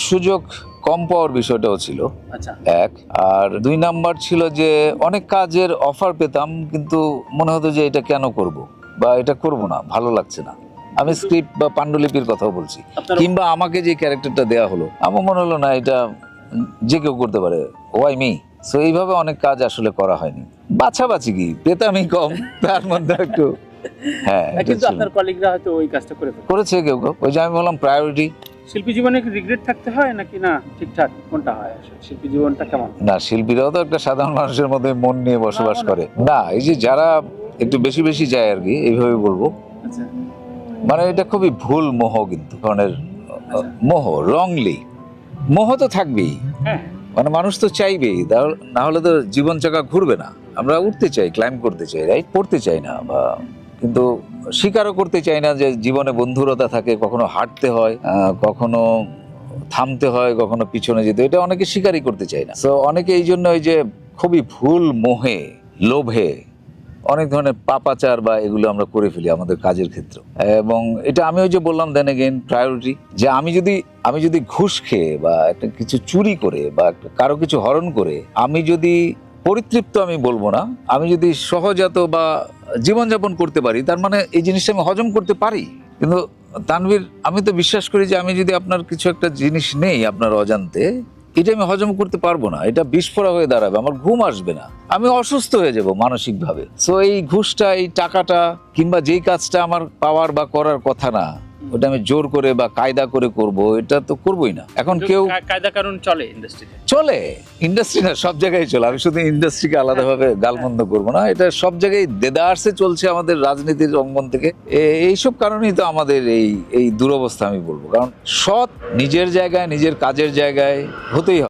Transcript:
সুযোগ কম পাওয়ার বিষয়টাও ছিল আচ্ছা এক। আর ২ নাম্বার ছিল যে অনেক কাজের অফার পেতাম, কিন্তু মনে হতো যে এটা কেন করব বা এটা করব না, ভালো লাগছে না। আমি স্ক্রিপ্ট বা পাণ্ডুলিপির কথাও বলছি, কিংবা আমাকে যে ক্যারেক্টারটা দেওয়া হলো আমার মনে হলো না এটা যে কেউ করতে পারে, ওয়াই মি। সো এইভাবে অনেক কাজ আসলে করা হয়নি। বাছাবাছি কি পেতামই কম, তার মধ্যে একটু হ্যাঁ এটা কিন্তু ছিল। আপনার কলিগরা হয়তো ওই কাজটা করে ফেলে। করেছে কেউ কেউ, ওই যে আমি বললাম প্রায়োরিটি। শিল্পী জীবনে কি রিগ্রেট থাকতে হয় নাকি না ঠিকঠাক কোনটা হয় আসলে? শিল্পী জীবনটা কেমন? না, শিল্পীরাও তো একটা সাধারণ মানুষের মধ্যে মন নিয়ে বসবাস না, করে না। এই যে যারা একটু বেশি বেশি যায় আর কি, এইভাবে বলবো, আচ্ছা মানে এটা খুবই ভুল মোহ, কিন্তু ধরনের মোহ, রংলি মোহ তো থাকবেই। হ্যাঁ মানে মানুষ তো চাইবেই, না হলে তো জীবন চাকা ঘুরবে না। আমরা উঠতে চাই, ক্লাইম্ব করতে চাই, রাইট, পড়তে চাই না, বা কিন্তু স্বীকারও করতে চাই না যে জীবনে বন্ধুরতা থাকে, কখনো হাঁটতে হয়, কখনো থামতে হয়, কখনো পিছনে যেতে, এটা অনেকে স্বীকারই করতে চায় না। তো অনেকে এই জন্য ওই যে খুবই ভুল মোহে, লোভে অনেক ধরনের পাপাচার বা এগুলো আমরা করে ফেলি আমাদের কাজের ক্ষেত্রে। এবং এটা আমি ওই যে বললাম দেন এগেইন প্রায়োরিটি, যে আমি যদি ঘুষ খেয়ে বা একটা কিছু চুরি করে বা কারো কিছু হরণ করে আমি যদি পরিতৃপ্ত, আমি বলবো না, আমি যদি সহজাত বা জীবনযাপন করতে পারি, তার মানে এই জিনিসটা আমি হজম করতে পারি। কিন্তু তানভীর, আমি তো বিশ্বাস করি যে আমি যদি আপনার কিছু একটা জিনিস নেই আপনার অজান্তে, এটা আমি হজম করতে পারবো না, এটা বিস্ফোরা হয়ে দাঁড়াবে, আমার ঘুম আসবে না, আমি অসুস্থ হয়ে যাব মানসিকভাবে। সো এই ঘুষটা, এই টাকাটা, কিংবা যেই কাজটা আমার পাওয়ার বা করার কথা না, ওটা আমি জোর করে বা কায়দা করে করব, এটা তো করবোই না। এখন কেউ কায়দা কারণ চলে ইন্ডাস্ট্রিতে, চলে, ইন্ডাস্ট্রি না সব জায়গায় চলে, আমি শুধু ইন্ডাস্ট্রিকে আলাদাভাবে গালমন্দ করবো না, এটা সব জায়গায় দেদারসে চলছে আমাদের রাজনীতির অঙ্গন থেকে। এইসব কারণেই তো আমাদের এই দুরবস্থা আমি বলবো। কারণ সৎ নিজের জায়গায়, নিজের কাজের জায়গায় হতেই হবে।